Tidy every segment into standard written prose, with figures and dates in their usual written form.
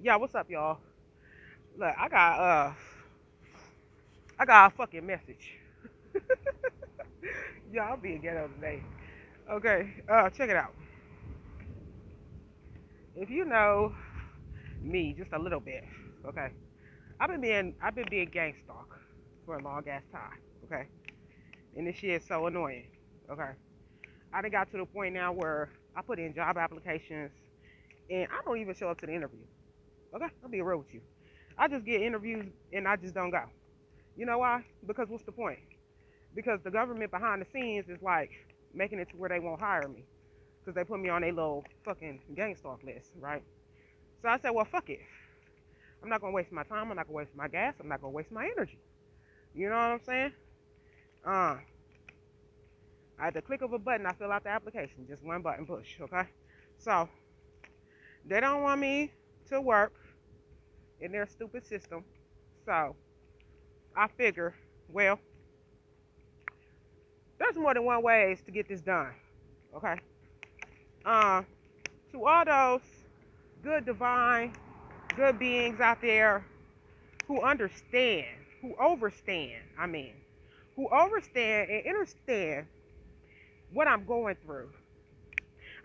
Yeah, what's up, y'all? Look, I got a fucking message. Y'all being ghetto today. Okay, check it out. If you know me just a little bit, okay, I've been being gang stalked for a long ass time, okay, and this shit is so annoying, okay. I done got to the point now where I put in job applications and I don't even show up to the interview. Okay, I'll be real with you. I just get interviews and I just don't go. You know why? Because what's the point? Because the government behind the scenes is like making it to where they won't hire me because they put me on a little fucking gang stalk list, right? So I said, well, fuck it. I'm not gonna waste my time. I'm not gonna waste my gas. I'm not gonna waste my energy. You know what I'm saying? Uh, at the click of a button, I fill out the application. Just one button push, okay? So they don't want me to work in their stupid system. So I figure, well, there's more than one ways to get this done, okay? Uh, to all those good divine good beings out there who understand, who overstand, who overstand and understand what I'm going through.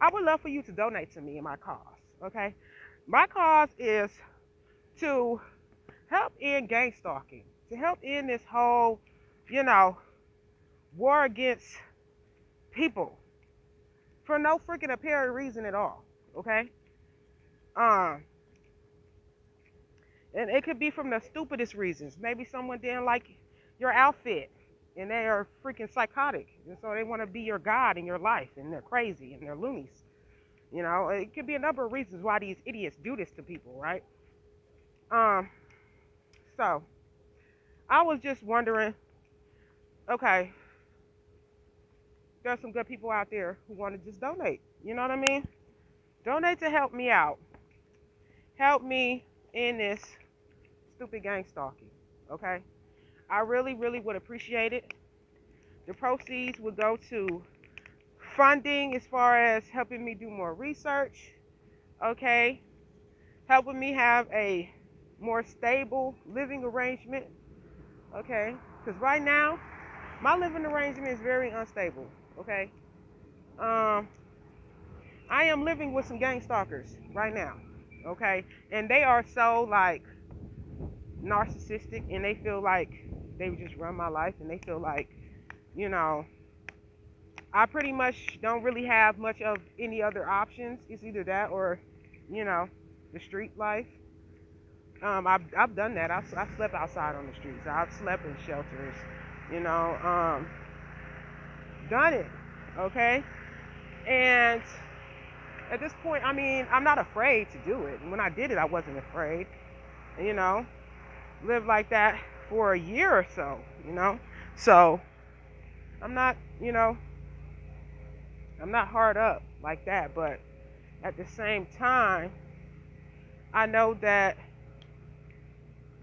I would love for you to donate to me in my cause, okay? My cause is to help end gang stalking, to help end this whole, you know, war against people for no freaking apparent reason at all, okay? Um, and it could be from the stupidest reasons. Maybe someone didn't like your outfit and they are freaking psychotic. And so they want to be your God in your life and they're crazy and they're loonies. You know, it could be a number of reasons why these idiots do this to people, right? Um, so I was just wondering, okay, there's some good people out there who want to just donate. You know what I mean? Donate to help me out. Help me in this stupid gang stalking. Okay? I really, really would appreciate it. The proceeds would go to funding as far as helping me do more research, okay? Helping me have a more stable living arrangement, okay? Because right now, my living arrangement is very unstable, okay? Um, I am living with some gang stalkers right now, okay? And they are so like narcissistic and they feel like they just run my life and they feel like, you know, I pretty much don't really have much of any other options. It's either that or, you know, the street life. I've done that. I've slept outside on the streets. I've slept in shelters. You know, done it. Okay, and at this point, I mean, I'm not afraid to do it. When I did it, I wasn't afraid. You know, lived like that for a year or so. You know, so I'm not, you know, I'm not hard up like that. But at the same time, I know that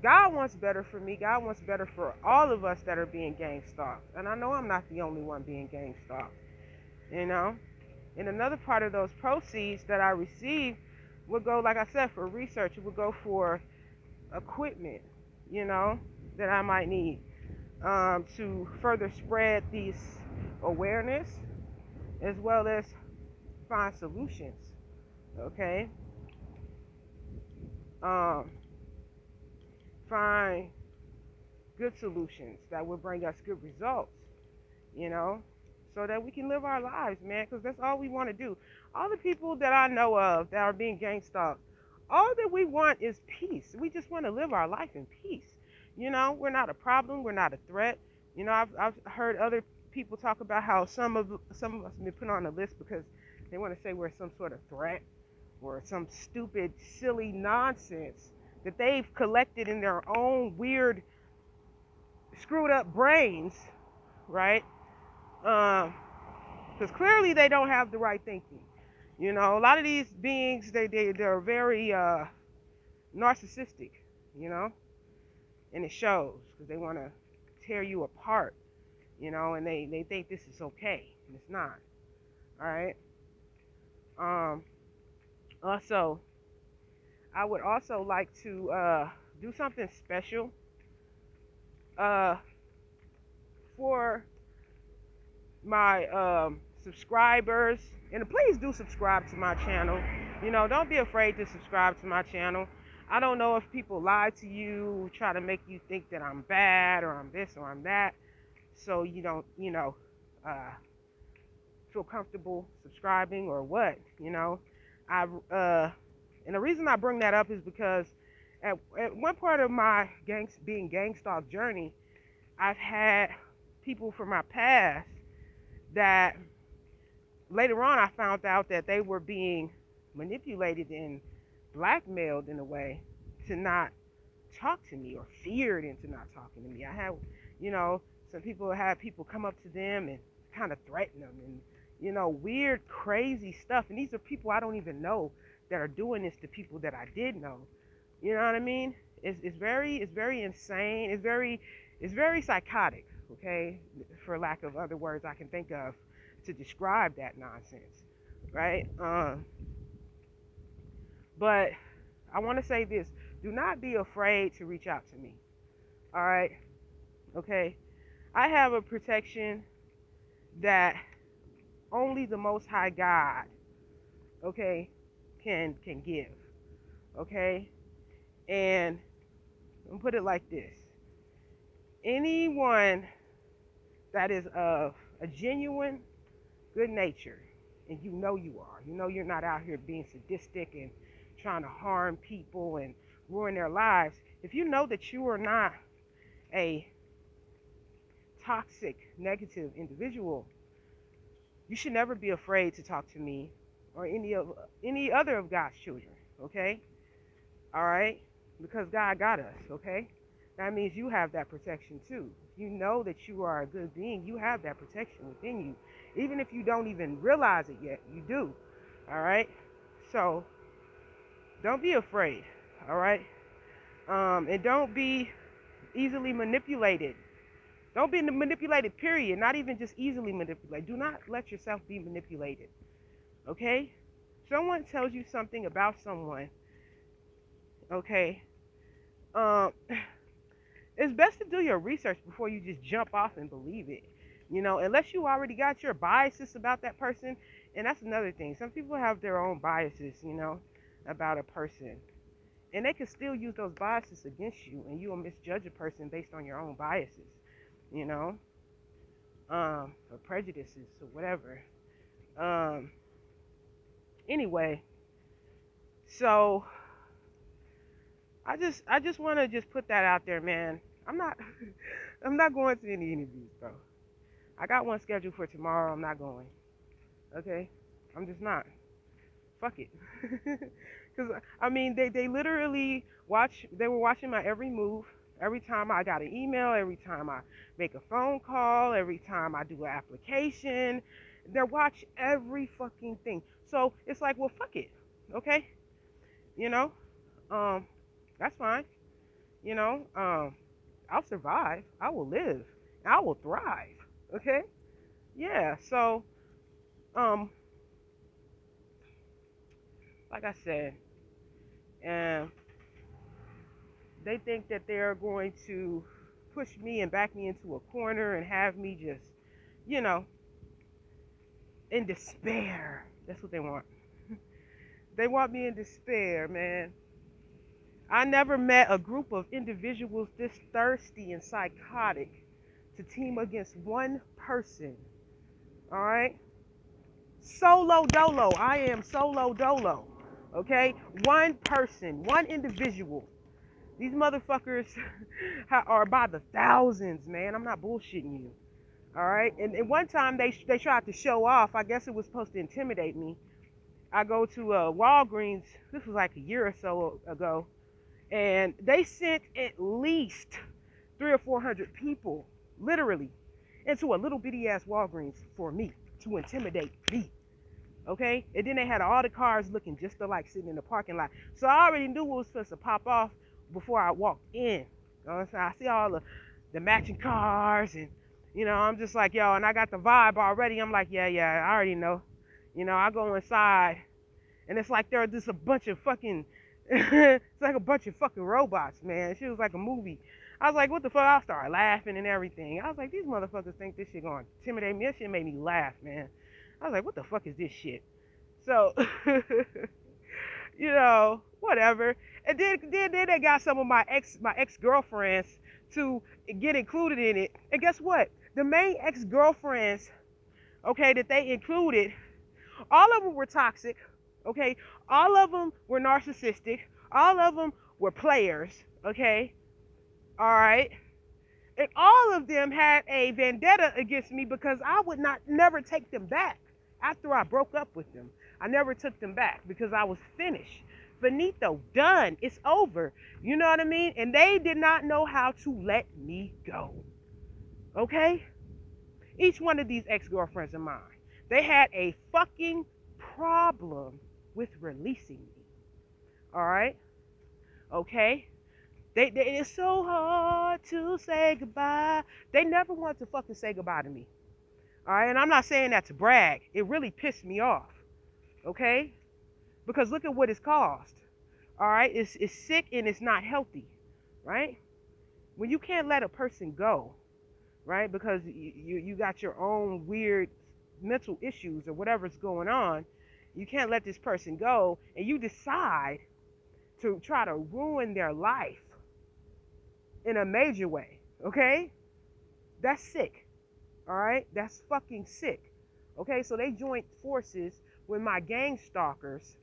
God wants better for me. God wants better for all of us that are being gang stalked. And I know I'm not the only one being gang stalked, you know? And another part of those proceeds that I receive would go, like I said, for research. It would go for equipment, you know, that I might need to further spread these awareness as well as find solutions, okay? Um, find good solutions that will bring us good results, you know, so that we can live our lives, man, because that's all we want to do. All the people that I know of that are being gang stalked, all that we want is peace. We just want to live our life in peace. You know, we're not a problem. We're not a threat. You know, I've heard other people talk about how some of us have been put on the list because they want to say we're some sort of threat or some stupid, silly nonsense that they've collected in their own weird, screwed up brains, right? Because clearly they don't have the right thinking. You know, a lot of these beings, they're very narcissistic, you know, and it shows because they want to tear you apart, you know, and they think this is okay, and it's not. All right. Um, also, I would also like to do something special uh, for my subscribers. And please do subscribe to my channel. You know, don't be afraid to subscribe to my channel. I don't know if people lie to you, try to make you think that I'm bad or I'm this or I'm that, so you don't, uh, feel comfortable subscribing or what, I and the reason I bring that up is because at one part of my being gang stalk journey, I've had people from my past that later on I found out that they were being manipulated and blackmailed in a way to not talk to me, or feared into not talking to me. I had, some people had people come up to them and kind of threaten them, and weird, crazy stuff. And these are people I don't even know that are doing this to people that I did know. You know what I mean? It's very insane. It's very psychotic. Okay, for lack of other words I can think of to describe that nonsense, right? But I want to say this: do not be afraid to reach out to me. All right, okay. I have a protection that only the Most High God, okay, can give. Okay, and I'll put it like this: anyone that is of a genuine good nature, and you're not out here being sadistic and trying to harm people and ruin their lives. If you know that you are not a toxic, negative individual, you should never be afraid to talk to me or any other of God's children, okay? All right? Because God got us, okay? That means you have that protection too. You know that you are a good being. You have that protection within you. Even if you don't even realize it yet, you do. All right? So, don't be afraid, all right? And don't be easily manipulated. Don't be manipulated, period. Not even just easily manipulated. Do not let yourself be manipulated, okay? Someone tells you something about someone, okay? Um, it's best to do your research before you just jump off and believe it. Unless you already got your biases about that person. And that's another thing. Some people have their own biases, about a person. And they can still use those biases against you, and you will misjudge a person based on your own biases, you know, or prejudices or whatever. Um, anyway, so I just want to just put that out there, man. I'm not I'm not going to any interviews, bro. I got one scheduled for tomorrow. I'm not going. Okay, I'm just not. Fuck it. Because I mean, they literally they were watching my every move. Every time I got an email, every time I make a phone call, every time I do an application, they watch every fucking thing. So it's like, well, fuck it. Okay, you know, um, that's fine. You know, I'll survive. I will live. I will thrive. Okay, yeah. So, um, like I said, and they think that they're going to push me and back me into a corner and have me just, you know, in despair. That's what they want. They want me in despair, man. I never met a group of individuals this thirsty and psychotic to team against one person. All right? Solo dolo. I am solo dolo. Okay? One person, one individual. These motherfuckers are by the thousands, man. I'm not bullshitting you. All right. And one time they tried to show off. I guess it was supposed to intimidate me. I go to Walgreens. This was like a year or so ago, and they sent at least 300 or 400 people, literally, into a little bitty ass Walgreens for me to intimidate me. Okay. And then they had all the cars looking just alike sitting in the parking lot. So I already knew what was supposed to pop off before I walked in. You know what I'm saying? I see all the matching cars, and I'm just like, yo, and I got the vibe already. I'm like, yeah, I already know. I go inside, and it's like there are just a bunch of fucking It's like a bunch of fucking robots, man. She was like a movie. I was like, what the fuck? I started laughing and everything. I was like, these motherfuckers think this shit gonna intimidate me. That shit made me laugh, man. I was like, what the fuck is this shit? So, whatever. And then they got some of my ex girlfriends to get included in it. And guess what? The main ex girlfriends, okay, that they included, all of them were toxic. Okay, all of them were narcissistic. All of them were players. Okay, all right. And all of them had a vendetta against me because I would not never take them back after I broke up with them. I never took them back because I was finished. Finito, done. It's over. You know what I mean? And they did not know how to let me go. Okay? Each one of these ex-girlfriends of mine, they had a fucking problem with releasing me. All right? Okay? It's so hard to say goodbye. They never wanted to fucking say goodbye to me. All right, and I'm not saying that to brag. It really pissed me off. Okay, because look at what it's caused. All right, it's sick and it's not healthy. Right? When you can't let a person go, right? Because you got your own weird mental issues or whatever's going on. You can't let this person go, and you decide to try to ruin their life in a major way, okay? That's sick, all right? That's fucking sick, okay? So they joined forces with my gang stalkers,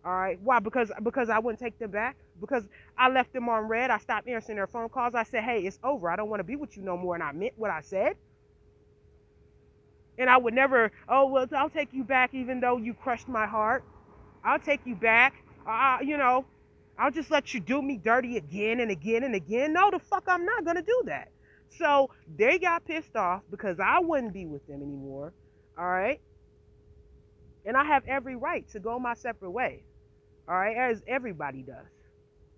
all right? Why? Because I wouldn't take them back? Because I left them on red. I stopped answering their phone calls. I said, hey, it's over. I don't want to be with you no more, and I meant what I said. And I would never, oh, well, I'll take you back even though you crushed my heart. I'll take you back. I'll just let you do me dirty again and again and again. No, the fuck, I'm not going to do that. So they got pissed off because I wouldn't be with them anymore. All right. And I have every right to go my separate way. All right. As everybody does.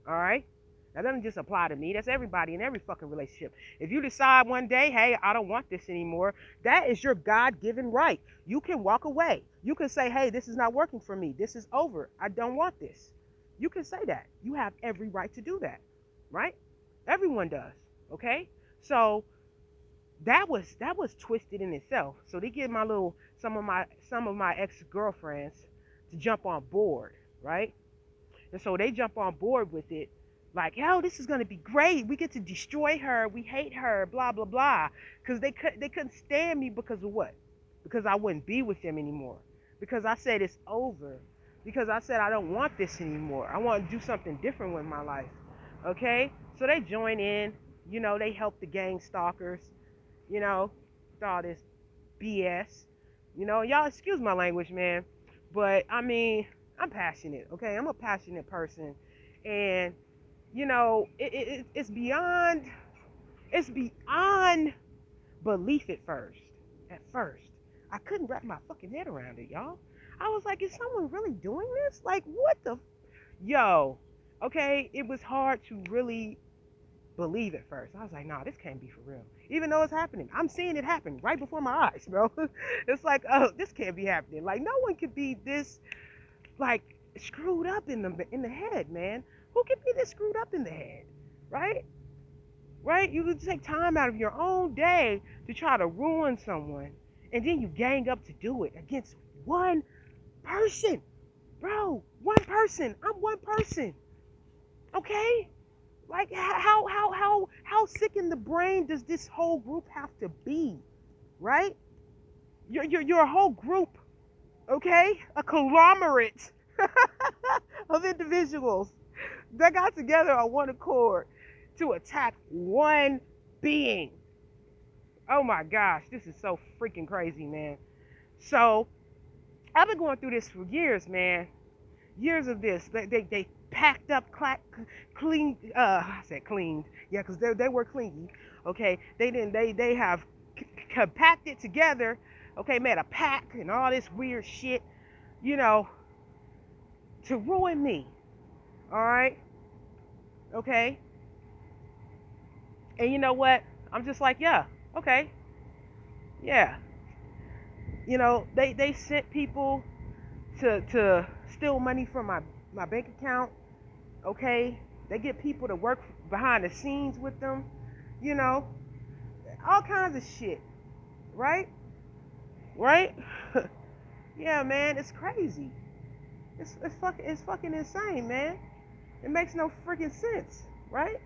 All right. That doesn't just apply to me. That's everybody in every fucking relationship. If you decide one day, hey, I don't want this anymore, that is your God-given right. You can walk away. You can say, hey, this is not working for me. This is over. I don't want this. You can say that. You have every right to do that, right? Everyone does, okay? So that was twisted in itself. So they get some of my ex-girlfriends to jump on board, right? And so they jump on board with it. Like, yo, this is gonna be great. We get to destroy her. We hate her. Blah blah blah. Because they couldn't stand me because of what? Because I wouldn't be with them anymore. Because I said it's over. Because I said I don't want this anymore. I want to do something different with my life. Okay? So they join in. They help the gang stalkers. With all this BS. Y'all excuse my language, man. But I mean, I'm passionate. Okay? I'm a passionate person, and it's beyond belief at first. At first, I couldn't wrap my fucking head around it, y'all. I was like, is someone really doing this? Like, what the? Yo, okay, it was hard to really believe at first. I was like, nah, this can't be for real. Even though it's happening. I'm seeing it happen right before my eyes, bro. It's like, oh, this can't be happening. Like, no one could be this, like, screwed up in the head, man. Who can be this screwed up in the head, right? Right? You would take time out of your own day to try to ruin someone, and then you gang up to do it against one person, bro. One person. I'm one person. Okay? Like, how sick in the brain does this whole group have to be, right? You're a whole group, okay? A conglomerate of individuals that got together on one accord to attack one being. Oh my gosh, this is so freaking crazy, man. So I've been going through this for years, man. Years of this. They packed up, clean. I said cleaned. Yeah, because they were clingy. Okay, they have compacted together. Okay, made a pack and all this weird shit. To ruin me. All right. Okay. And you know what? I'm just like, yeah, okay, yeah. They sent people to steal money from my bank account. okay? They get people to work behind the scenes with them, you know, all kinds of shit, right? Right? Yeah, man, it's crazy. It's fucking insane, man. It makes no freaking sense, right?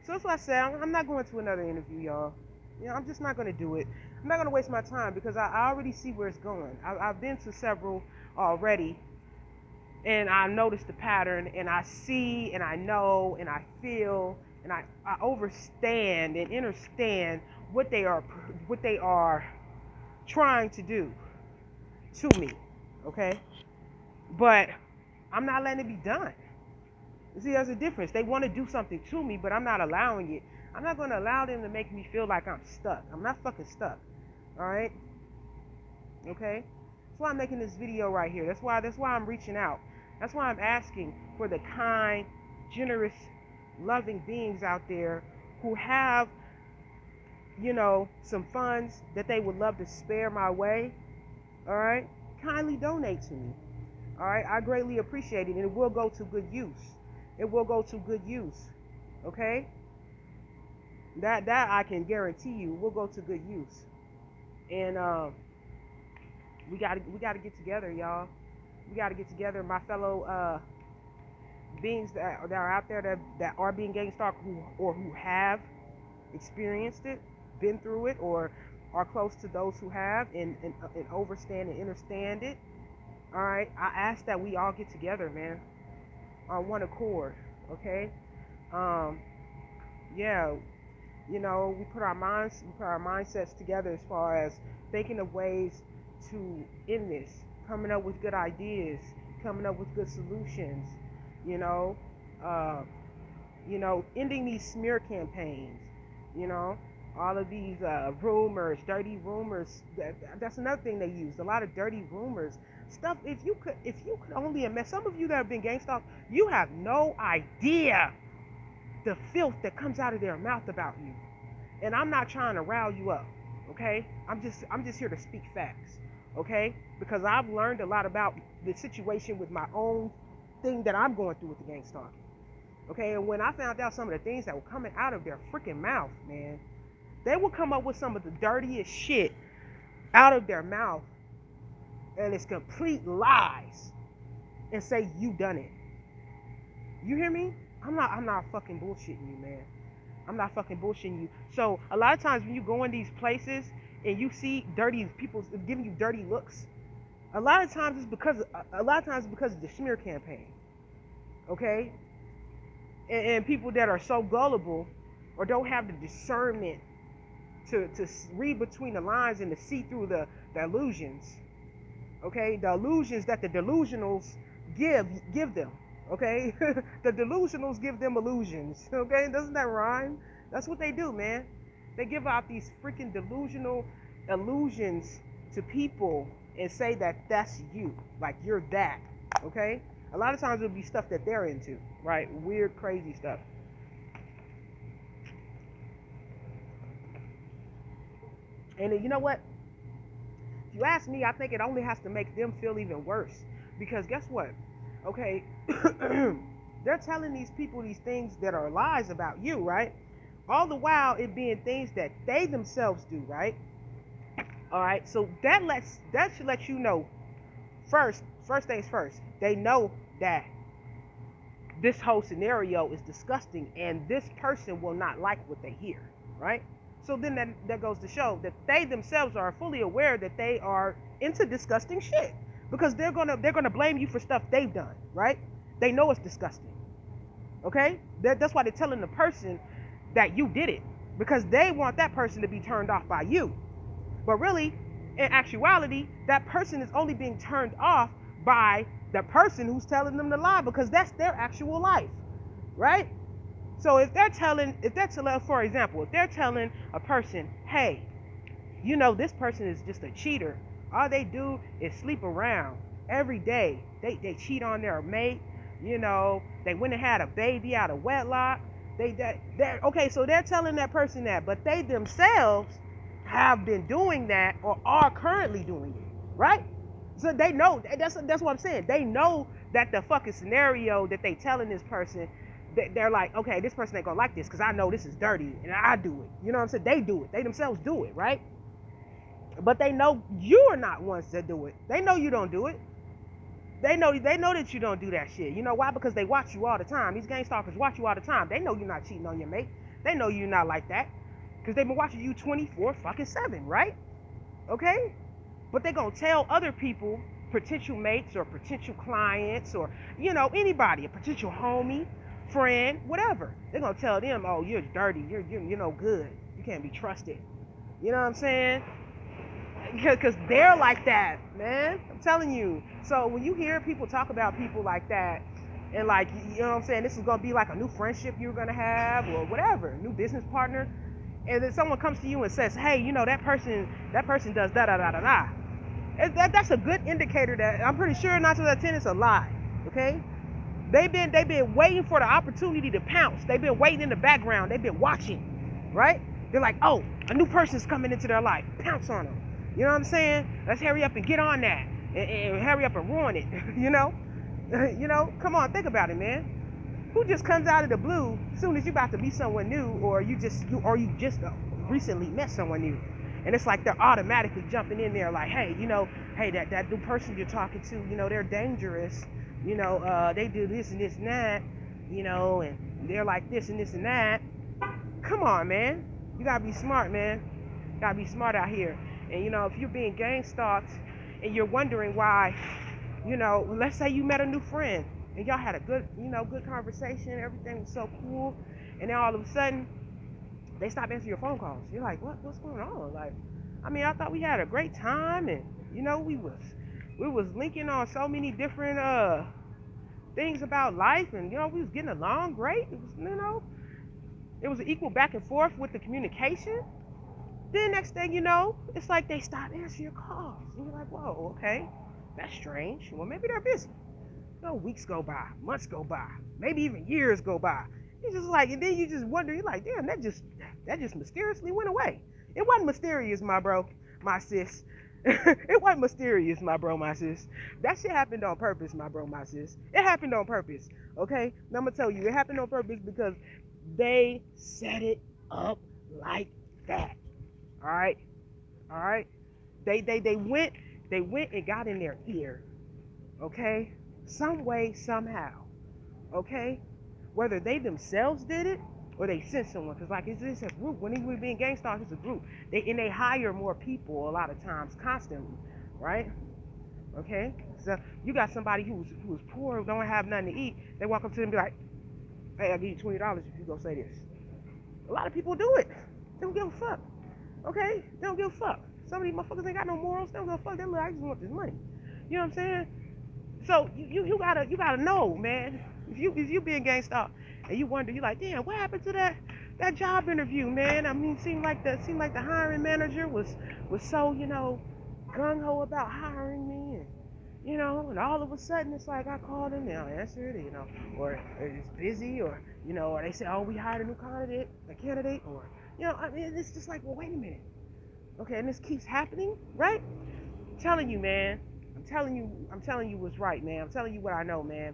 So that's why I said I'm not going to another interview, y'all. You know, I'm just not going to do it. I'm not going to waste my time because I already see where it's going. I've been to several already, and I noticed the pattern, and I see, and I know, and I feel, and I understand and understand what they are trying to do to me, okay? But I'm not letting it be done. You see, there's a difference. They want to do something to me, but I'm not allowing it. I'm not going to allow them to make me feel like I'm stuck. I'm not fucking stuck. All right? Okay? That's why I'm making this video right here. That's why I'm reaching out. That's why I'm asking for the kind, generous, loving beings out there who have, you know, some funds that they would love to spare my way. All right? Kindly donate to me. All right? I greatly appreciate it, and it will go to good use. It will go to good use. Okay? That I can guarantee you will go to good use. And we gotta get together, y'all. We gotta get together. My fellow beings that are out there that are being gang stalked who have experienced it, been through it, or are close to those who have and understand and understand it. All right, I ask that we all get together, man, on one accord. Okay, yeah, you know, we put our mindsets together as far as thinking of ways to end this, coming up with good ideas, coming up with good solutions. You know, uh, ending these smear campaigns. You know, all of these rumors, dirty rumors. That's another thing they use. A lot of dirty rumors, stuff. If you could only imagine. Some of you that have been gang stalked, you have no idea the filth that comes out of their mouth about you. And I'm not trying to rile you up, okay? I'm just here to speak facts, okay? Because I've learned a lot about the situation with my own thing that I'm going through with the gang stalking, okay? And when I found out some of the things that were coming out of their freaking mouth, man, they would come up with some of the dirtiest shit out of their mouth, and it's complete lies, and say you done it. You hear me? I'm not fucking bullshitting you, man. I'm not fucking bullshitting you. So a lot of times when you go in these places and you see dirty people giving you dirty looks, a lot of times it's because of the smear campaign. Okay? And people that are so gullible or don't have the discernment to read between the lines and to see through the illusions. Okay? The illusions that the delusionals give them. Okay? The delusionals give them illusions. Okay? Doesn't that rhyme? That's what they do, man. They give out these freaking delusional illusions to people and say that that's you. Like you're that. Okay? A lot of times it'll be stuff that they're into. Right? Weird, crazy stuff. And you know what? If you ask me, I think it only has to make them feel even worse. Because guess what? Okay, they're telling these people these things that are lies about you, right? All the while it being things that they themselves do, right? All right, so that should let you know first things first. They know that this whole scenario is disgusting and this person will not like what they hear, right? So then that goes to show that they themselves are fully aware that they are into disgusting shit. Because they're gonna blame you for stuff they've done, right? They know it's disgusting. Okay? That's why they're telling the person that you did it. Because they want that person to be turned off by you. But really, in actuality, that person is only being turned off by the person who's telling them the lie, because that's their actual life. Right? So if they're telling, for example, if they're telling a person, hey, you know, this person is just a cheater. All they do is sleep around every day. They cheat on their mate. You know, they went and had a baby out of wedlock. Okay, so they're telling that person that, but they themselves have been doing that or are currently doing it, right? So they know. That's what I'm saying. They know that the fucking scenario that they telling this person, they're like, okay, this person ain't gonna like this because I know this is dirty and I do it. You know what I'm saying? They do it. They themselves do it, right? But they know you are not ones that do it. They know you don't do it. They know that you don't do that shit. You know why? Because they watch you all the time. These gang stalkers watch you all the time. They know you're not cheating on your mate. They know you're not like that. Because they've been watching you 24/7, right? Okay? But they gonna tell other people, potential mates or potential clients or, anybody, a potential homie, friend, whatever. They're gonna tell them, oh, you're dirty, you're no good. You can't be trusted. You know what I'm saying? Because they're like that, man. I'm telling you. So when you hear people talk about people like that, and like, you know what I'm saying, this is gonna be like a new friendship you're gonna have or whatever, new business partner, and then someone comes to you and says, hey, that person does da da da da da. That's a good indicator that I'm pretty sure 9 times out of 10 it's a lie. Okay? They've been waiting for the opportunity to pounce. They've been waiting in the background. They've been watching, right? They're like, oh, a new person's coming into their life. Pounce on them. You know what I'm saying? Let's hurry up and get on that and hurry up and ruin it. Come on, think about it, man. Who just comes out of the blue as soon as you about to meet someone new, or you just recently met someone new, and it's like they're automatically jumping in there like, hey, that new person you're talking to, they're dangerous. They do this and this and that, and they're like this and this and that. Come on, man. You gotta be smart, man. You gotta be smart out here. And if you're being gang stalked and you're wondering why, let's say you met a new friend and y'all had a good conversation, everything was so cool, and then all of a sudden they stop answering your phone calls. You're like, what's going on? Like, I thought we had a great time, and we was linking on so many different things about life, and we was getting along great. It was it was an equal back and forth with the communication. Then next thing you know, it's like they stop answering your calls. And you're like, whoa, okay, that's strange. Well, maybe they're busy. Weeks go by, months go by, maybe even years go by. It's just like, and then you just wonder, you're like, damn, that just mysteriously went away. It wasn't mysterious, my bro, my sis. It wasn't mysterious, my bro, my sis. That shit happened on purpose, my bro, my sis. It happened on purpose, okay? Now I'm gonna tell you, it happened on purpose because they set it up like that. All right. They went and got in their ear, okay? Some way, somehow, okay? Whether they themselves did it or they sent someone, because like it's a group. When we being gang stalkers, it's a group. They hire more people a lot of times, constantly, right? Okay. So you got somebody who's poor, don't have nothing to eat. They walk up to them and be like, hey, I'll give you $20 if you go say this. A lot of people do it. They don't give a fuck. Okay? They don't give a fuck. Some of these motherfuckers ain't got no morals. They don't give a fuck. They're like, I just want this money. You know what I'm saying? So you gotta know, man. If you being gang stalked and you wonder, you're like, damn, what happened to that job interview, man? It seemed like the hiring manager was so gung ho about hiring me, and all of a sudden it's like I called him, they don't answer it, or it's busy, or or they say, oh, we hired a new candidate, or it's just like, well, wait a minute, okay, and this keeps happening, right? I'm telling you, man. I'm telling you what's right, man. I'm telling you what I know, man.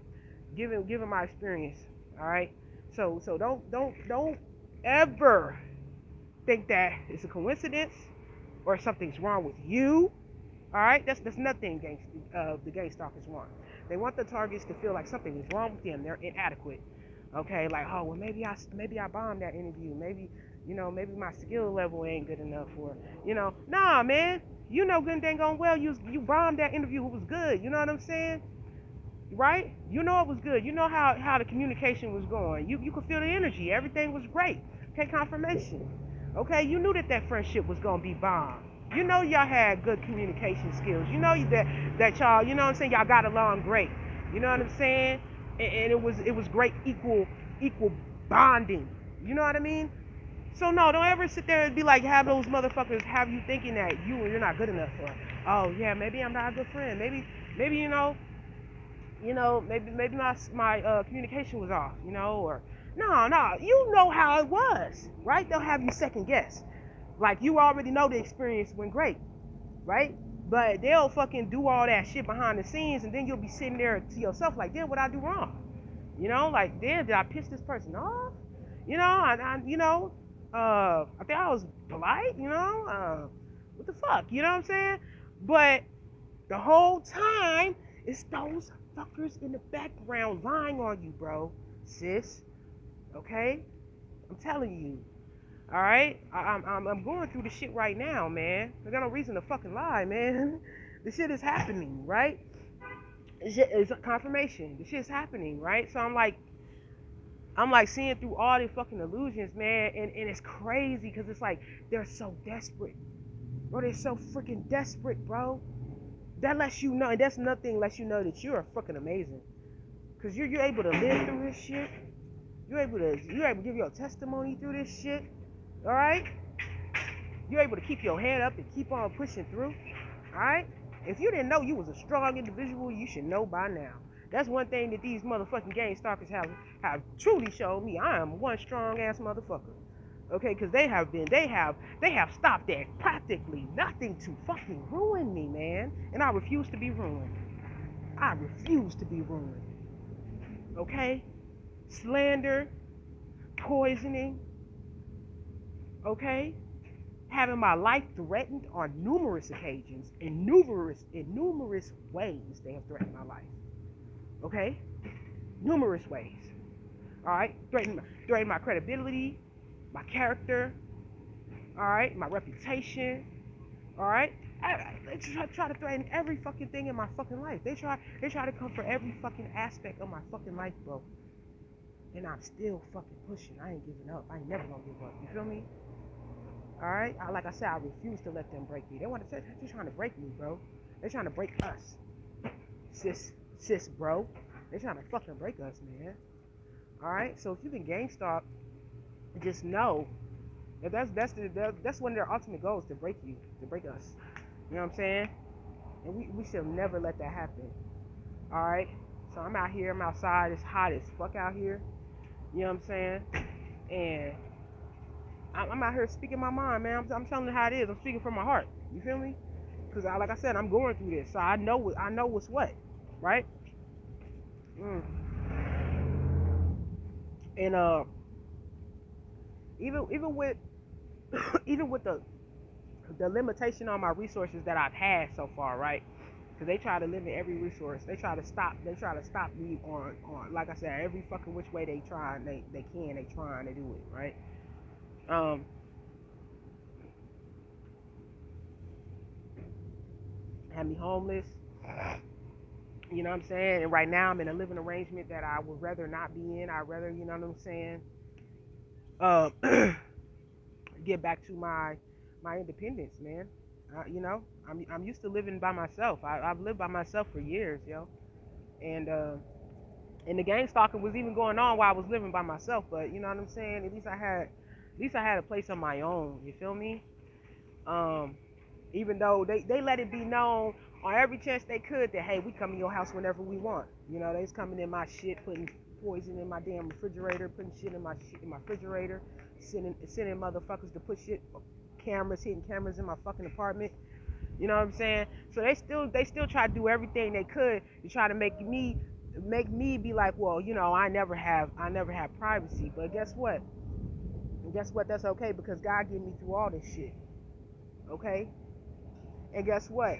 Given my experience, all right. So don't ever think that it's a coincidence or something's wrong with you. All right, that's nothing the gang stalkers want. They want the targets to feel like something is wrong with them. They're inadequate. Okay, like, oh, well, maybe I bombed that interview. Maybe maybe my skill level ain't good enough, or nah, man. Good and dang on well you bombed that interview. It was good. You know what I'm saying? Right? It was good. How the communication was going. You could feel the energy. Everything was great. Okay, confirmation. Okay, you knew that friendship was gonna be bombed. Y'all had good communication skills. That y'all, what I'm saying, y'all got along great. You know what I'm saying? And it was great equal bonding. You know what I mean? So no, don't ever sit there and be like, have those motherfuckers have you thinking that you're not good enough, or oh yeah, maybe I'm not a good friend. Maybe maybe my communication was off, or no, you know how it was, right? They'll have you second guess. Like, you already know the experience went great, right? But they'll fucking do all that shit behind the scenes, and then you'll be sitting there to yourself like, damn, what I do wrong? You know, like, damn, did I piss this person off? You know, I think I was polite. What the fuck? You know what I'm saying? But the whole time, it's those fuckers in the background lying on you, bro, sis. Okay, I'm telling you. All right, I'm going through the shit right now, man. I got no reason to fucking lie, man. The shit is happening, right? It's a confirmation. The shit's happening, right? So I'm like seeing through all these fucking illusions, man, and it's crazy because it's like they're so desperate, bro. They're so freaking desperate, bro. That lets you know, and that's nothing lets you know that you're fucking amazing, cause you're able to live through this shit. You're able to give your testimony through this shit. All right, you're able to keep your head up and keep on pushing through. All right. If you didn't know you was a strong individual, you should know by now. That's one thing that these motherfucking gang stalkers have truly showed me. I am one strong ass motherfucker. Okay, because they have stopped at practically nothing to fucking ruin me, man. And I refuse to be ruined. I refuse to be ruined. Okay? Slander, poisoning, okay? Having my life threatened on numerous occasions, in numerous ways they have threatened my life. Okay? Numerous ways. Alright? Threatened my credibility, my character, alright, my reputation. Alright? They try to threaten every fucking thing in my fucking life. They try to come for every fucking aspect of my fucking life, bro. And I'm still fucking pushing. I ain't giving up. I ain't never gonna give up. You feel me? Alright? Like I said, I refuse to let them break me. They're trying to break me, bro. They're trying to break us. Sis, bro. They're trying to fucking break us, man. Alright? So if you've been gang stalked, just know that that's one of their ultimate goals, to break you, to break us. You know what I'm saying? And we should never let that happen. Alright? So I'm out here, I'm outside, it's hot as fuck out here. You know what I'm saying? And I'm out here speaking my mind, man. I'm telling you how it is. I'm speaking from my heart. You feel me? Because like I said, I'm going through this, so I know what's what, right? And even with even with the limitation on my resources that I've had so far, right? Because they try to limit every resource. They try to stop me on like I said, every fucking which way they try. They trying to do it, right? Had me homeless. You know what I'm saying? And right now I'm in a living arrangement that I would rather not be in. I'd rather, you know what I'm saying, get back to my independence, man. I'm used to living by myself. I've lived by myself for years, yo. And the gang stalking was even going on while I was living by myself. But you know what I'm saying? At least I had a place of my own. You feel me? Even though they let it be known on every chance they could that, hey, we come in your house whenever we want. You know, they was coming in my shit, putting poison in my damn refrigerator, putting shit in my refrigerator, sending motherfuckers to put shit, hitting cameras in my fucking apartment. You know what I'm saying? So they still try to do everything they could to try to make me be like, well, I never have privacy. But guess what? That's okay, because God gave me through all this shit. Okay? And guess what?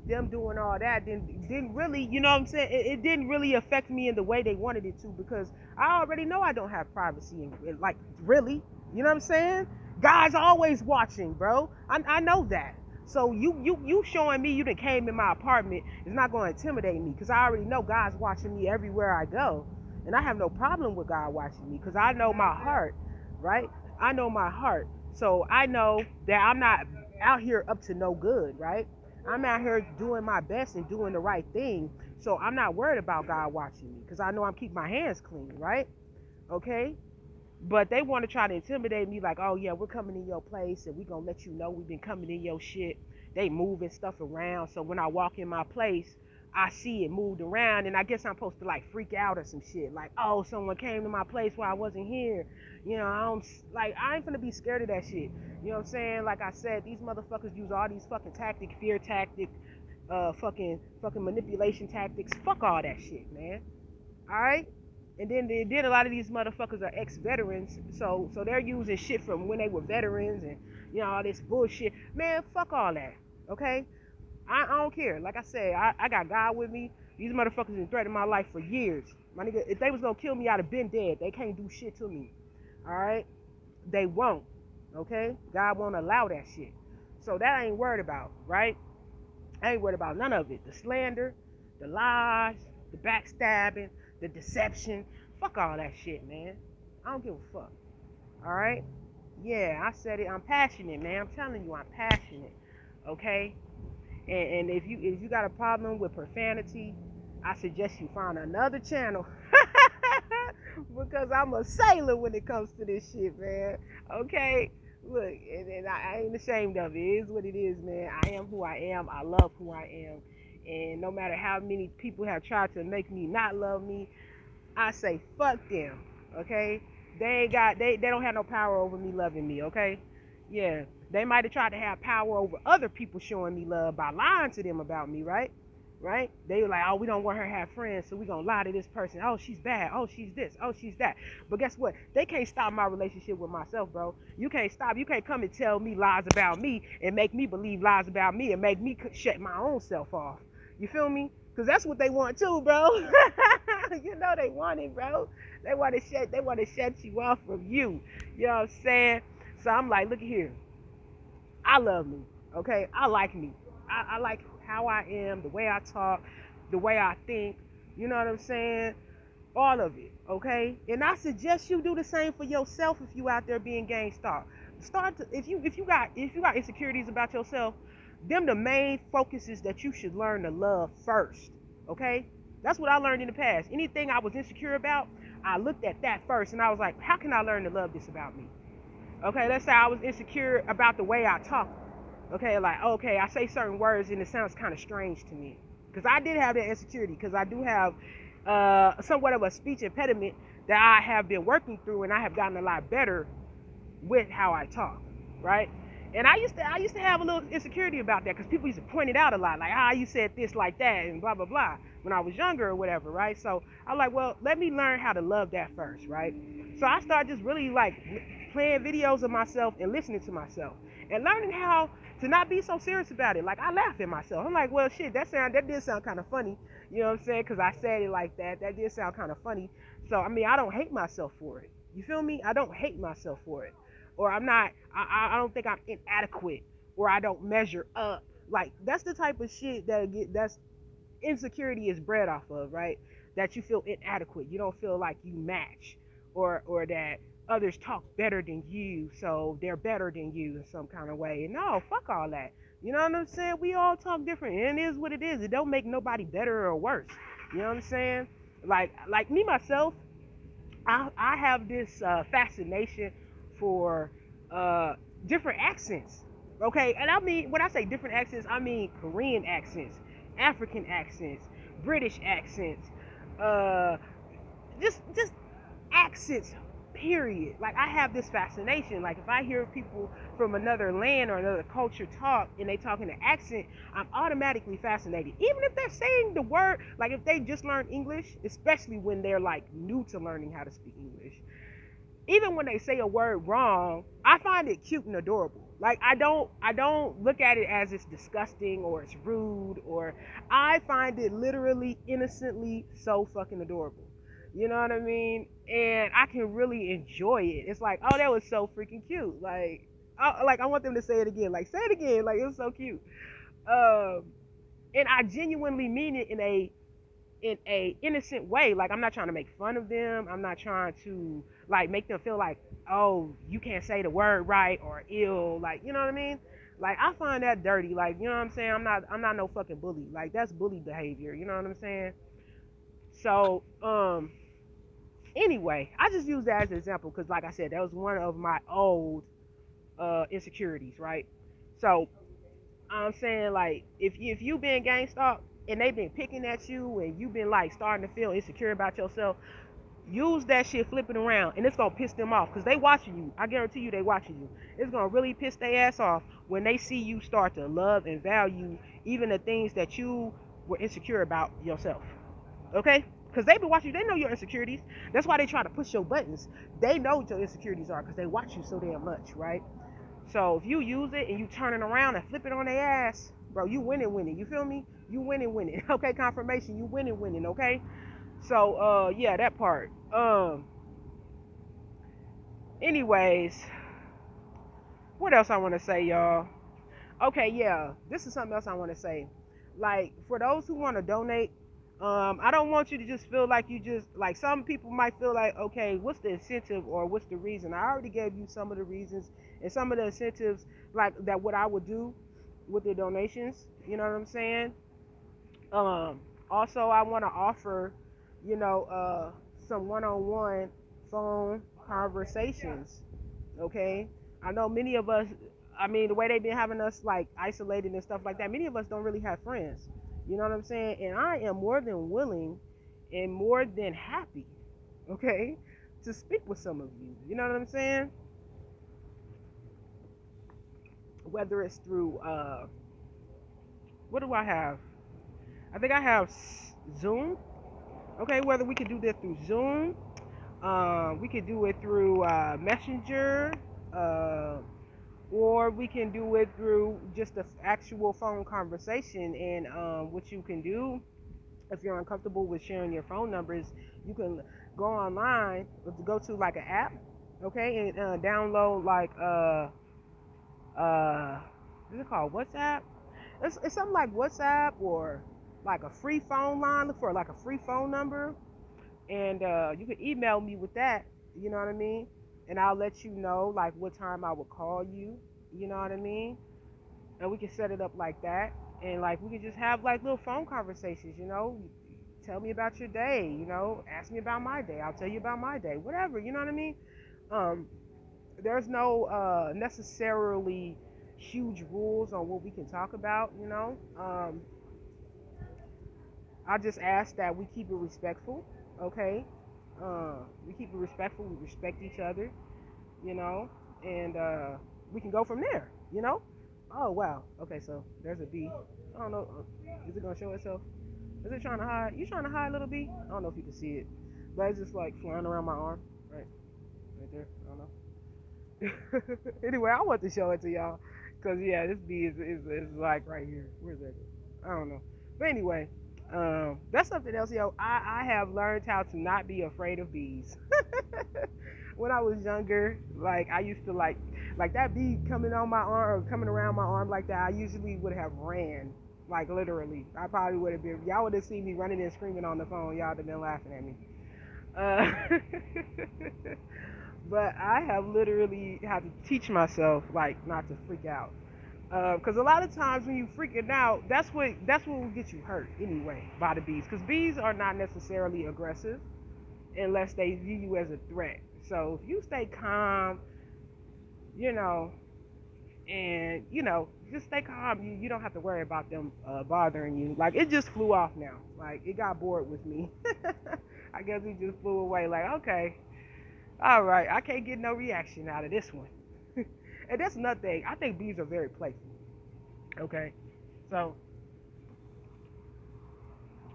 Them doing all that didn't really, you know what I'm saying? It didn't really affect me in the way they wanted it to, because I already know I don't have privacy, and like, really, you know what I'm saying? God's always watching, bro. I know that. So you showing me you done came in my apartment is not going to intimidate me, because I already know God's watching me everywhere I go, and I have no problem with God watching me, because I know my heart, right? I know my heart, so I know that I'm not out here up to no good, right? I'm out here doing my best and doing the right thing. So I'm not worried about God watching me, because I know I'm keeping my hands clean, right? Okay? But they want to try to intimidate me like, oh yeah, we're coming in your place and we're going to let you know we've been coming in your shit. They moving stuff around. So when I walk in my place, I see it moved around, and I guess I'm supposed to like freak out or some shit. Like, oh, someone came to my place while I wasn't here. You know, I ain't finna be scared of that shit. You know what I'm saying? Like I said, these motherfuckers use all these fucking tactics, fear tactics, fucking manipulation tactics. Fuck all that shit, man. All right. And then a lot of these motherfuckers are ex-veterans, so they're using shit from when they were veterans and all this bullshit. Man, fuck all that. Okay, I don't care. Like I said, I got God with me. These motherfuckers been threatening my life for years. My nigga, if they was gonna kill me, I'd have been dead. They can't do shit to me. All right, they won't. Okay, God won't allow that shit. So that I ain't worried about, right? I ain't worried about none of it. The slander, the lies, the backstabbing, the deception. Fuck all that shit, man. I don't give a fuck. All right? Yeah, I said it. I'm passionate, man. I'm telling you, I'm passionate. Okay? And if you got a problem with profanity, I suggest you find another channel. Because I'm a sailor when it comes to this shit, man. Okay? Look, and I ain't ashamed of it. It is what it is, man. I am who I am. I love who I am. And no matter how many people have tried to make me not love me, I say fuck them. Okay? They don't have no power over me loving me, okay? Yeah. They might have tried to have power over other people showing me love by lying to them about me, right? Right? They were like, oh, we don't want her to have friends, so we gonna lie to this person. Oh, she's bad. Oh, she's this. Oh, she's that. But guess what? They can't stop my relationship with myself, bro. You can't stop. You can't come and tell me lies about me and make me believe lies about me and make me shut my own self off. You feel me? Because that's what they want too, bro. You know they want it, bro. They want to shut you off from you. You know what I'm saying? So I'm like, look at here. I love me. Okay? I like me. I like how I am, the way I talk, the way I think. You know what I'm saying? All of it. Okay? And I suggest you do the same for yourself if you out there being gang stalked. If you got insecurities about yourself, them the main focuses that you should learn to love first. Okay? That's what I learned in the past. Anything I was insecure about, I looked at that first and I was like, how can I learn to love this about me? Okay, let's say I was insecure about the way I talk. Okay, like, okay, I say certain words and it sounds kind of strange to me. Because I did have that insecurity, because I do have somewhat of a speech impediment that I have been working through, and I have gotten a lot better with how I talk, right? And I used to have a little insecurity about that, because people used to point it out a lot, like, you said this like that and blah blah blah when I was younger or whatever, right? So I'm like, well, let me learn how to love that first, right? So I started just really like playing videos of myself and listening to myself and learning how to not be so serious about it. Like, I laugh at myself. I'm like, well, shit, that did sound kind of funny. You know what I'm saying? Because I said it like that. That did sound kind of funny. So I mean, I don't hate myself for it. You feel me? I don't hate myself for it. Or I'm not. I don't think I'm inadequate. Or I don't measure up. Like, that's the type of shit that's insecurity is bred off of, right? That you feel inadequate. You don't feel like you match, or that others talk better than you, so they're better than you in some kind of way. No, fuck all that. You know what I'm saying? We all talk different, and it is what it is. It don't make nobody better or worse. You know what I'm saying? Like me myself, I have this fascination for different accents. Okay, and I mean, when I say different accents, I mean Korean accents, African accents, British accents, uh, just accents. Period. Like, I have this fascination. Like, if I hear people from another land or another culture talk and they talk in an accent, I'm automatically fascinated. Even if they're saying the word, like if they just learned English, especially when they're like new to learning how to speak English, even when they say a word wrong, I find it cute and adorable. Like, I don't look at it as it's disgusting or it's rude, or I find it literally innocently so fucking adorable. You know what I mean? And I can really enjoy it. It's like, oh, that was so freaking cute. Like I want them to say it again. Like, say it again. Like, it was so cute. Um, and I genuinely mean it in a innocent way. Like, I'm not trying to make fun of them. I'm not trying to like make them feel like, oh, you can't say the word right or ill. Like, you know what I mean? Like, I find that dirty. Like, you know what I'm saying? I'm not no fucking bully. Like, that's bully behavior. You know what I'm saying? So, anyway, I just use that as an example because, like I said, that was one of my old insecurities, right? So I'm saying, like, if you being gang stalked, and they've been picking at you and you've been like starting to feel insecure about yourself, use that shit, flip it around, and it's gonna piss them off because they watching you. I guarantee you they watching you. It's gonna really piss their ass off when they see you start to love and value even the things that you were insecure about yourself. Okay? Because they be watching you, they know your insecurities. That's why they try to push your buttons. They know what your insecurities are because they watch you so damn much, right? So if you use it and you turn it around and flip it on their ass, bro, you winning. You feel me? You winning. Okay, confirmation, you winning. Okay. So yeah, that part. Anyways, what else I want to say, y'all? Okay, yeah, this is something else I want to say. Like, for those who want to donate, I don't want you to just feel like you just, like, some people might feel like, okay, what's the incentive or what's the reason? I already gave you some of the reasons and some of the incentives, like, that what I would do with the donations. You know what I'm saying? Also, I want to offer, you know, some one-on-one phone conversations. Okay, I know many of us. I mean, the way they've been having us like isolated and stuff like that, many of us don't really have friends. You know what I'm saying? And I am more than willing and more than happy, okay, to speak with some of you. You know what I'm saying? Whether it's through what do I have? I think I have Zoom. Okay, whether we could do that through Zoom, we could do it through Messenger, uh, or we can do it through just an actual phone conversation. And what you can do, if you're uncomfortable with sharing your phone numbers, you can go online, go to like an app, okay, and download like what's it called? WhatsApp. It's something like WhatsApp or like a free phone line. Look for like a free phone number, and you can email me with that. You know what I mean? And I'll let you know like what time I will call you. You know what I mean? And we can set it up like that, and like we can just have like little phone conversations. You know, tell me about your day. You know, ask me about my day. I'll tell you about my day. Whatever. You know what I mean? Um, there's no necessarily huge rules on what we can talk about. You know, I just ask that we keep it respectful. Okay, we keep it respectful. We respect each other. You know, and we can go from there. You know. Oh wow. Okay, so there's a bee. I don't know. Is it gonna show itself? Is it trying to hide? You trying to hide, little bee? I don't know if you can see it, but it's just like flying around my arm, right there. I don't know. Anyway, I want to show it to y'all, cause yeah, this bee is like right here. Where's that? I don't know. But anyway, that's something else, yo. I have learned how to not be afraid of bees. When I was younger, like I used to like that bee coming on my arm or coming around my arm like that. I usually would have ran, like literally. I probably would have been. Y'all would have seen me running and screaming on the phone. Y'all would have been laughing at me. But I have literally had to teach myself like not to freak out. Because a lot of times when you freaking out, that's what will get you hurt anyway by the bees. Because bees are not necessarily aggressive unless they view you as a threat. So if you stay calm, you know, and just stay calm, you don't have to worry about them bothering you. Like it just flew off now. Like it got bored with me. I guess it just flew away. Like okay, all right, I can't get no reaction out of this one. And that's another thing. I think bees are very playful. Okay, so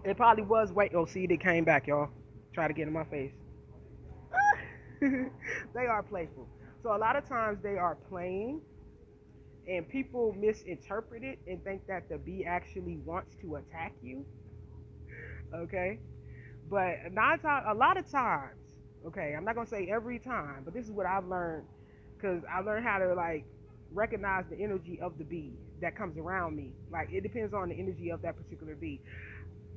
it probably was wait. Oh, see, they came back, y'all. Try to get in my face. They are playful. So a lot of times they are playing, and people misinterpret it and think that the bee actually wants to attack you. Okay, but not a lot of times. Okay, I'm not gonna say every time, but this is what I've learned because I learned how to like recognize the energy of the bee that comes around me. Like it depends on the energy of that particular bee.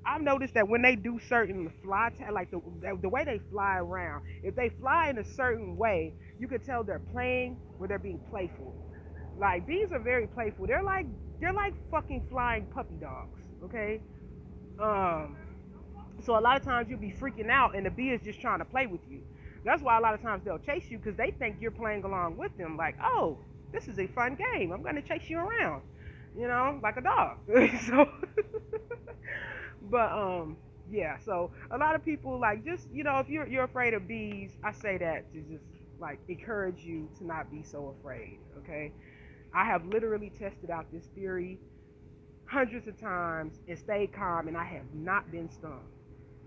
I've noticed that when they do certain like the way they fly around, if they fly in a certain way, you can tell they're playing or they're being playful. Like bees are very playful. They're like fucking flying puppy dogs. Okay. Um. So a lot of times you'll be freaking out and the bee is just trying to play with you. That's why a lot of times they'll chase you because they think you're playing along with them. Like, oh, this is a fun game. I'm gonna chase you around. you know, like a dog. So, but yeah. So a lot of people like just if you're afraid of bees, I say that to just like encourage you to not be so afraid. Okay, I have literally tested out this theory hundreds of times and stayed calm, and I have not been stung.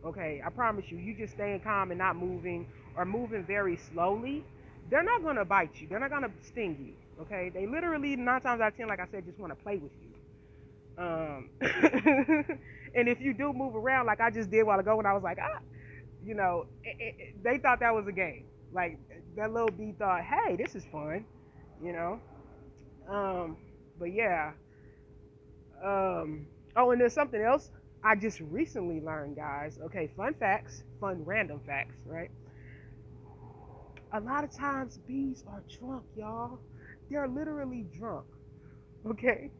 Okay, I promise you, you just staying calm and not moving or moving very slowly, they're not gonna bite you. They're not gonna sting you. Okay, they literally 9 times out of 10, like I said, just want to play with you. And if you do move around like I just did a while ago when I was like, they thought that was a game. Like that little bee thought, hey, this is fun, you know. Um, but yeah. Oh, and there's something else I just recently learned, guys. Okay, fun facts, fun random facts, right? A lot of times bees are drunk, y'all. They're literally drunk. Okay?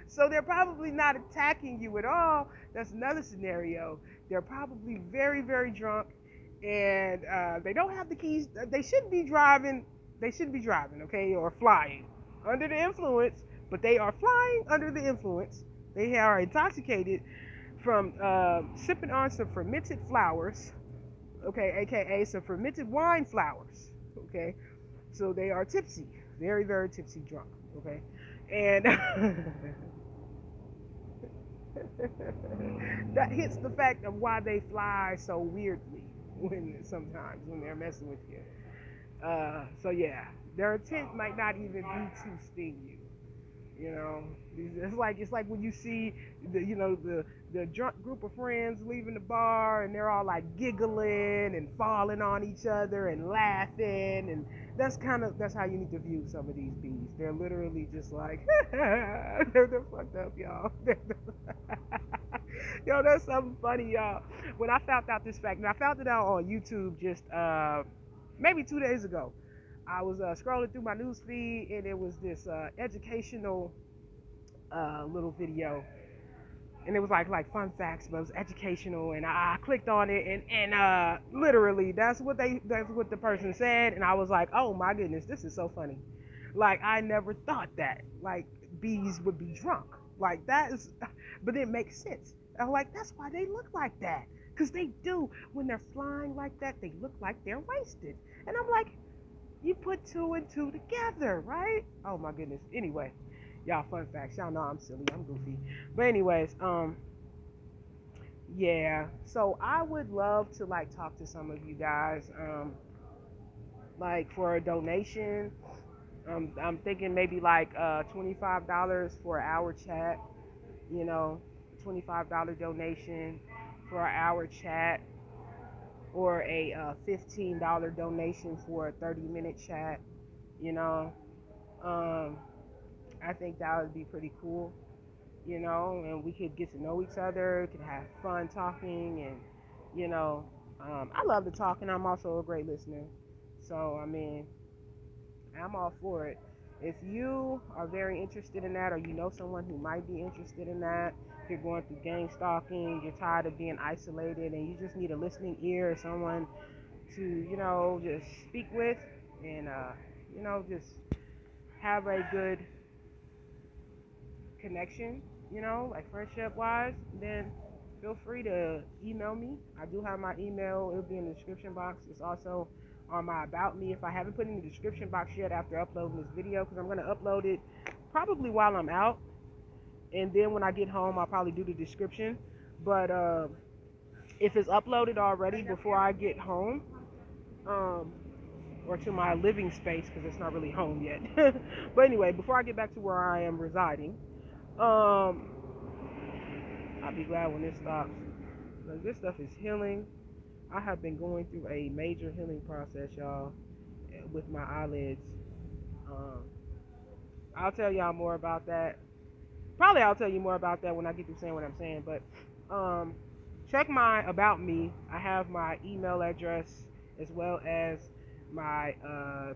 So they're probably not attacking you at all. That's another scenario. They're probably very, very drunk and they don't have the keys. They shouldn't be driving. They shouldn't be driving, okay, or flying under the influence, but they are flying under the influence. They are intoxicated from sipping on some fermented flowers, okay, aka some fermented wine flowers, okay. So they are tipsy, very, very tipsy drunk, okay, and that hits the fact of why they fly so weirdly when they're messing with you. So yeah, their intent might not even be to sting you. You know, it's like when you see the drunk group of friends leaving the bar and they're all like giggling and falling on each other and laughing, and that's how you need to view some of these bees. They're literally just like they're fucked up, y'all. Yo, that's something funny, y'all. When I found out this fact, and I found it out on YouTube just maybe 2 days ago. I was scrolling through my news feed and it was this educational little video, and it was like fun facts, but it was educational, and I clicked on it, and literally that's what the person said, and I was like, oh my goodness, this is so funny. Like I never thought that like bees would be drunk. Like that is, but it makes sense. I'm like that's why they look like that, because they do when they're flying like that. They look like they're wasted, and I'm like, you put two and two together, right? Oh my goodness. Anyway, y'all, fun facts. Y'all know I'm silly. I'm goofy. But anyways, yeah. So I would love to like talk to some of you guys, like for a donation. I'm thinking maybe like $25 for an hour chat. You know, $25 donation for an hour chat, or a $15 donation for a 30-minute chat. You know, um, I think that would be pretty cool, and we could get to know each other, could have fun talking, and, I love to talk, and I'm also a great listener. So, I mean, I'm all for it. If you are very interested in that, or you know someone who might be interested in that, if you're going through gang stalking, you're tired of being isolated, and you just need a listening ear or someone to, just speak with, and, just have a good connection, like friendship wise, then feel free to email me. I do have my email. It'll be in the description box. It's also on my About Me. If I haven't put it in the description box yet after uploading this video, because I'm going to upload it probably while I'm out. And then when I get home, I'll probably do the description. But if it's uploaded already before I get home, um, or to my living space, because it's not really home yet. But anyway, before I get back to where I am residing, um, I'll be glad when this stops. Like, this stuff is healing. I have been going through a major healing process, y'all, with my eyelids. Um, I'll tell y'all more about that. Probably I'll tell you more about that when I get through saying what I'm saying. But check my About Me. I have my email address as well as my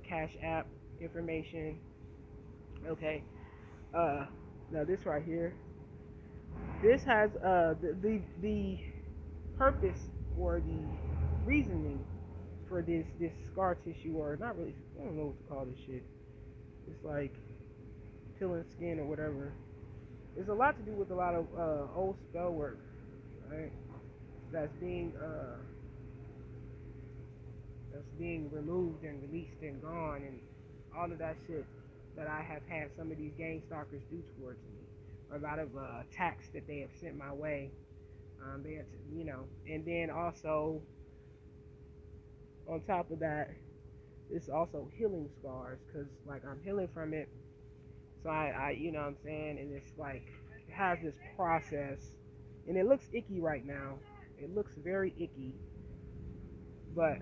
Cash App information. Okay. Uh, Now this right here. This has the purpose or the reasoning for this scar tissue, or not really, I don't know what to call this shit. It's like peeling skin or whatever. It's a lot to do with a lot of old spell work, right? That's being removed and released and gone, and all of that shit that I have had some of these gang stalkers do towards me. A lot of attacks that they have sent my way. They had to, and then also on top of that, it's also healing scars because like I'm healing from it. So I, you know what I'm saying, and it's like it has this process, and it looks icky right now. It looks very icky, but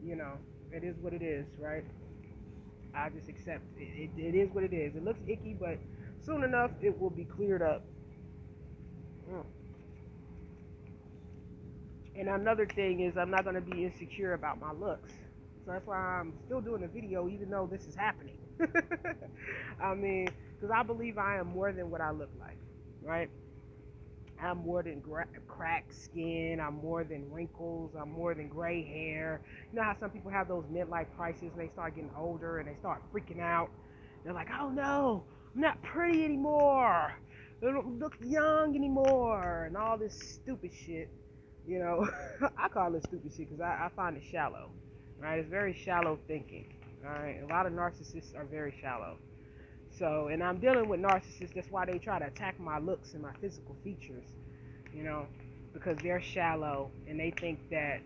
you know, it is what it is, right? I just accept it. It is what it is. It looks icky, but soon enough it will be cleared up. Mm. And another thing is I'm not going to be insecure about my looks. So that's why I'm still doing a video even though this is happening. I mean, because I believe I am more than what I look like, right? I'm more than cracked skin. I'm more than wrinkles. I'm more than gray hair. You know how some people have those midlife crises and they start getting older and they start freaking out. They're like, oh no, I'm not pretty anymore. I don't look young anymore and all this stupid shit. You know, I call it stupid shit because I find it shallow, right? It's very shallow thinking, all right? A lot of narcissists are very shallow. So, and I'm dealing with narcissists. That's why they try to attack my looks and my physical features, you know, because they're shallow and they think that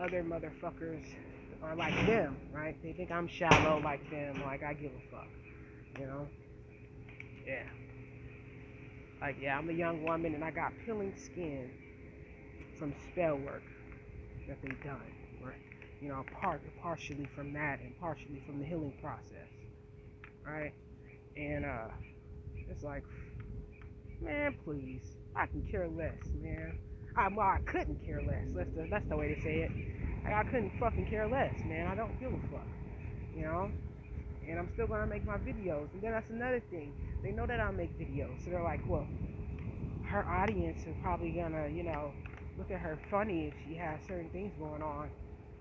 other motherfuckers are like them, right? They think I'm shallow like them, like I give a fuck, you know? Yeah. Like, yeah, I'm a young woman and I got peeling skin from spell work that they've done, right? You know, partially from that and partially from the healing process, right? And it's like, man, please, I can care less, man. Well, I couldn't care less. That's the way to say it. Like, I couldn't fucking care less, man. I don't give a fuck, you know. And I'm still gonna make my videos. And then that's another thing. They know that I make videos, so they're like, well, her audience is probably gonna, look at her funny if she has certain things going on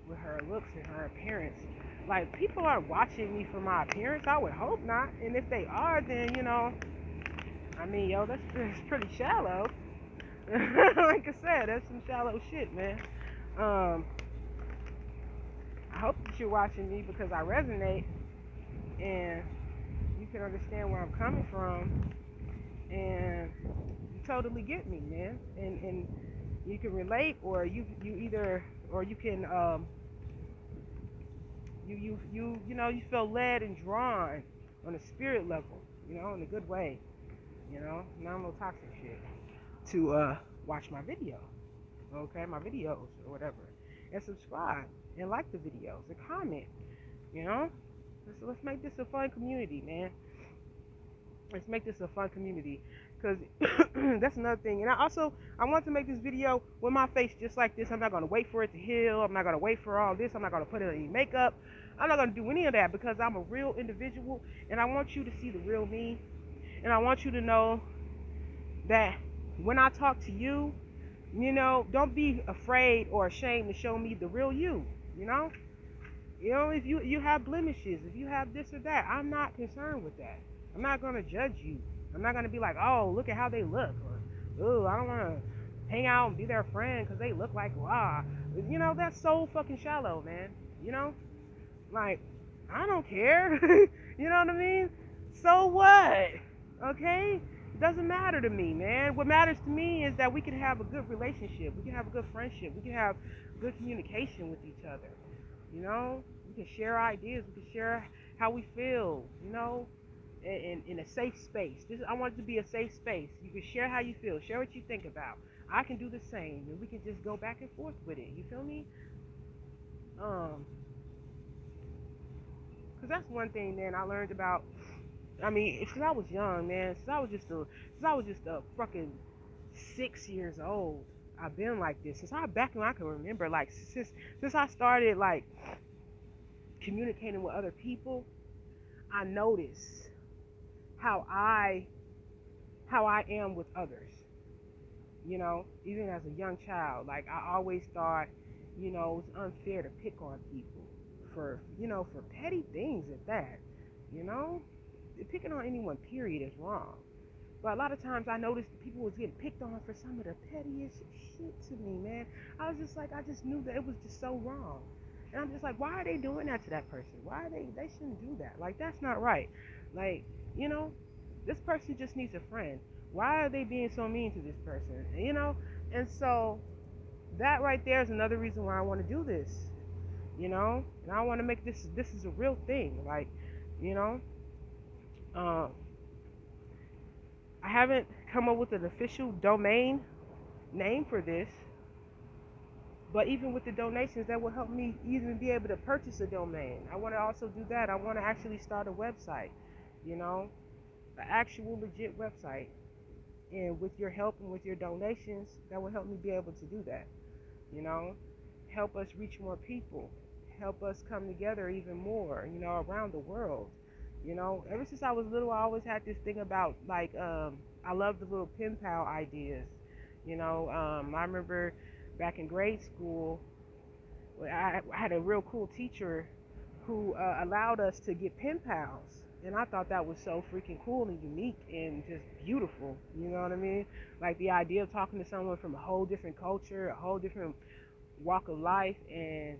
with her looks and her appearance. Like, people aren't watching me for my appearance. I would hope not. And if they are, then, I mean, yo, that's pretty shallow. Like I said, that's some shallow shit, man. I hope that you're watching me because I resonate and you can understand where I'm coming from and you totally get me, man. And you can relate, or you either, or you can you feel led and drawn on a spirit level, in a good way, not no toxic shit, to watch my video, okay, my videos or whatever, and subscribe and like the videos and comment, you know. Let's make this a fun community, man. Let's make this a fun community, because that's another thing. And I want to make this video with my face just like this. I'm not going to wait for it to heal. I'm not going to wait for all this. I'm not going to put in any makeup. I'm not going to do any of that because I'm a real individual and I want you to see the real me. And I want you to know that when I talk to you, don't be afraid or ashamed to show me the real you, you know? If you have blemishes, if you have this or that, I'm not concerned with that. I'm not going to judge you. I'm not going to be like, oh, look at how they look. Or, oh, I don't want to hang out and be their friend because they look like, wow. That's so fucking shallow, man. Like, I don't care. You know what I mean? So what? Okay? It doesn't matter to me, man. What matters to me is that we can have a good relationship. We can have a good friendship. We can have good communication with each other. We can share ideas. We can share how we feel, in a safe space. I want it to be a safe space. You can share how you feel. Share what you think about. I can do the same, and we can just go back and forth with it. You feel me? Because that's one thing, man, I learned about. I mean, since I was young, man, since I was just a fucking 6 years old, I've been like this. Back when I can remember, like, since I started, like, communicating with other people, I notice how I am with others. Even as a young child, like, I always thought, it's unfair to pick on people for petty things at that, you know. picking on anyone, period, is wrong. But a lot of times I noticed people was getting picked on for some of the pettiest shit to me, man. I was just like, I just knew that it was just so wrong. And I'm just like, why are they doing that to that person? Why are they shouldn't do that. Like, that's not right. Like, you know, this person just needs a friend. Why are they being so mean to this person? You know? And so that right there is another reason why I want to do this. You know? And I want to make this is a real thing. Like, you know, um, I haven't come up with an official domain name for this, but even with the donations, that will help me even be able to purchase a domain. I want to also do that. I want to actually start a website, you know, an actual legit website. And with your help and with your donations, that will help me be able to do that, you know, help us reach more people, help us come together even more, you know, around the world. You know, ever since I was little, I always had this thing about like, I love the little pen pal ideas. You know, I remember back in grade school, I had a real cool teacher who allowed us to get pen pals. And I thought that was so freaking cool and unique and just beautiful. You know what I mean? Like the idea of talking to someone from a whole different culture, a whole different walk of life, and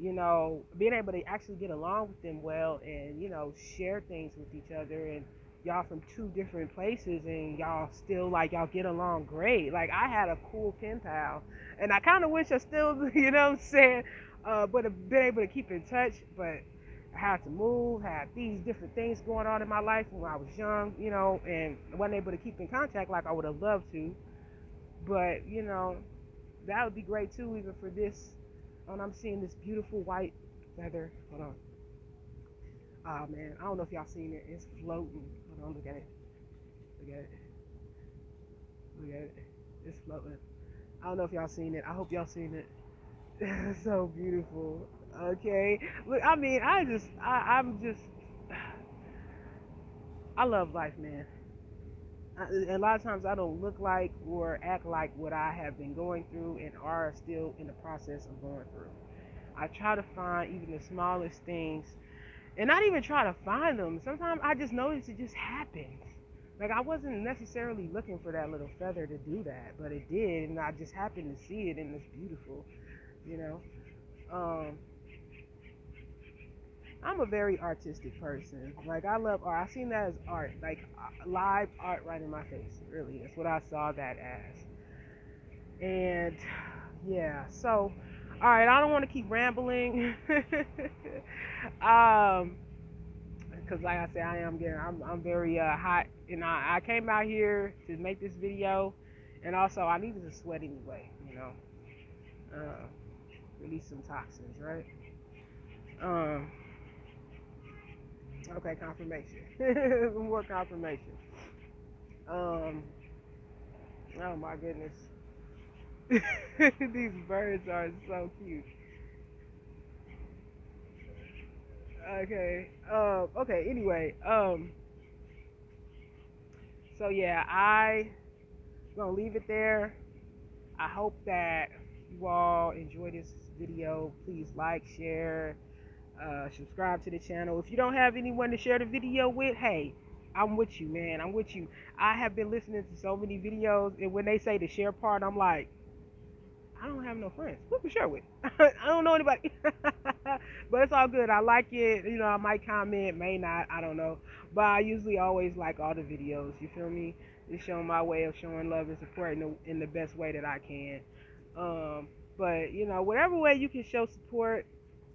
you know, being able to actually get along with them well, and you know, share things with each other, and y'all from two different places and y'all still like y'all get along great. Like I had a cool pen pal, and I kind of wish I still you know what I'm saying, but have been able to keep in touch. But I had to move, had these different things going on in my life when I was young, you know, and I wasn't able to keep in contact like I would have loved to. But you know, that would be great too, even for this. And I'm seeing this beautiful white feather. Hold on. Oh man, I don't know if y'all seen it. It's floating. Hold on, look at it. Look at it. Look at it. It's floating. I don't know if y'all seen it. I hope y'all seen it. It's so beautiful. Okay. Look, I mean, I'm just, I love life, man. A lot of times I don't look like or act like what I have been going through and are still in the process of going through. I try to find even the smallest things and not even try to find them. Sometimes I just notice it just happens. Like I wasn't necessarily looking for that little feather to do that, but it did, and I just happened to see it, and it's beautiful, you know. Um, I'm a very artistic person. Like I love art. I seen that as art, like live art right in my face. Really, that's what I saw that as. And yeah, so all right, I don't want to keep rambling. um, because like I said, I'm very hot, and I came out here to make this video, and also I needed to sweat anyway, you know, uh, release some toxins, right? Um, okay, confirmation, more confirmation. Um, oh my goodness, these birds are so cute. Okay, okay. Anyway, so yeah, I gonna leave it there. I hope that you all enjoy this video. Please like, share, subscribe to the channel. If you don't have anyone to share the video with, hey, I'm with you, man. I'm with you. I have been listening to so many videos, and when they say the share part, I'm like, I don't have no friends. Who to share with? I don't know anybody. But it's all good. I like it. You know, I might comment, may not. I don't know. But I usually always like all the videos. You feel me? It's showing my way of showing love and support in the best way that I can. Um, but you know, whatever way you can show support,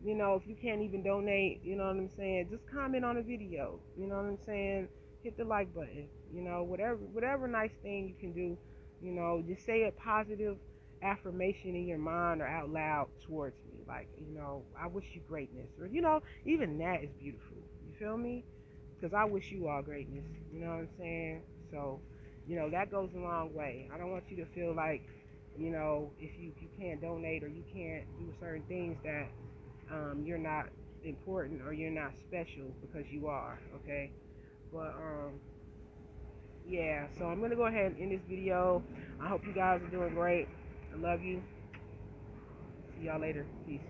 you know, if you can't even donate, you know what I'm saying, just comment on a video. You know what I'm saying? Hit the like button. You know, whatever nice thing you can do. You know, just say a positive affirmation in your mind or out loud towards me. Like, you know, I wish you greatness. Or, you know, even that is beautiful. You feel me? Because I wish you all greatness. You know what I'm saying? So, you know, that goes a long way. I don't want you to feel like, you know, if you can't donate or you can't do certain things that you're not important or you're not special, because you are, okay? But yeah, so I'm gonna go ahead and end this video. I hope you guys are doing great. I love you. See y'all later. Peace.